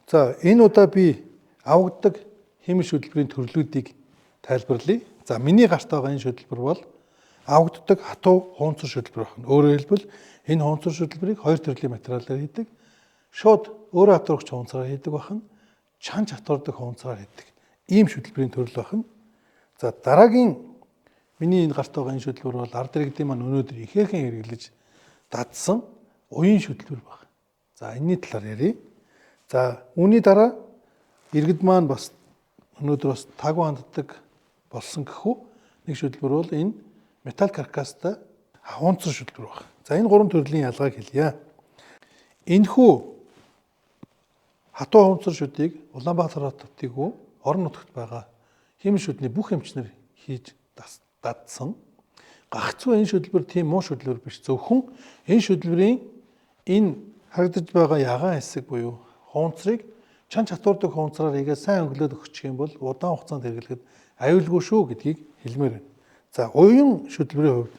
За энэ удаа би авагддаг химийн шүтлбэрийн төрлүүдийг тайлбарлая. За миний гарт байгаа энэ шүтлбэр бол авагддаг хатуу хуунцар шүтлбэр байна. Өөрөөр хэлбэл энэ хуунцар шүтлбэрийг хоёр төрлийн материалаар хийдэг. Шууд өөрөө хатуурагч хуунцараар хийдэг байна. Чанж хатуурдаг хуунцараар хийдэг. Ийм шүтлбэрийн төрөл байна. За дараагийн миний энэ гарт байгаа энэ шүтлбэр бол ард иргэдийн маань өнөөдөр ихээхэн хэрэглэж дадсан уян шүтлбэр байна. За энэний талаар ярив. За үүний дараа иргэд маань бас өнөөдөр бас таагүй ханддаг болсон гэхүү нэг шүтлбэр бол энэ металл каркастай хуунцар шүтлбэр байна. За энэ гурван төрлийн ялгааг хэлье. Энэхүү хатуу хуунцар шүдийг Улаанбаатар хотын орон нутагт байгаа химийн шүдний бүх эмчнэр хийж дадсан. Гагцгүй энэ шүтлбэр тийм муу шүтлбэр биш. Зөвхөн энэ шүтлбэрийн энэ харагдаж байгаа ягаан хэсэг буюу хуунцрыг чанж хатуурдаг хуунцраар хийгээд сайн өнгөлөөд өгчих юм бол удаан хугацаанд хэрэглэхэд аюулгүй шүү гэдгийг хэлмээр байна. За уян шүтлбэрийн хувьд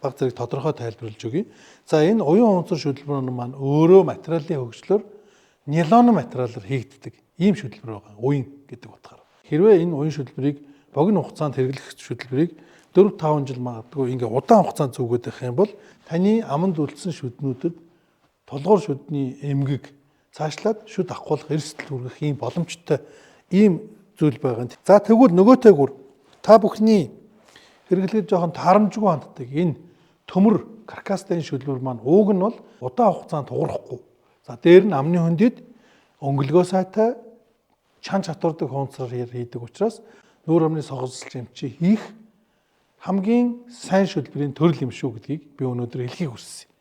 баг зэрэг тодорхой тайлбарлаж өгье. За энэ уян хуунцар шүтлбэр маань өөрөө материалын хөгжлөөр нилон материалаар хийгддэг ийм шүтлбэр байгаа. Уян гэдэг утгаараа. Хэрвээ энэ уян шүтлбэрийг богино хугацаанд хэрэглэх шүтлбэрийг 4-5 жил магадгүй ингээ удаан хугацаанд зүгөөд байх юм бол таны аманд үлдсэн шүднүүдэд тулгуур шүдний эмгэг цаашлаад шүд ахгуулах эрсдэл хүргэх ийм боломжтой ийм зүйл байгаа. За тэгвэл нөгөөтэйгүр та бүхний хэрэглэж жоохон таарамжгүй ханддаг энэ төмөр каркастай шүлбэр маань ууг нь бол удаан хугацаанд туурахгүй. За дээр нь амны хөндөд өнгөлгөө сайтай чанж хатуурдаг хуунцраар хийдэг учраас нүүр амны согсолч эмчи хийх хамгийн сайн шүлбэрийн төрөл юм шүү гэдгийг би өнөөдөр хэлхийг хүссэн.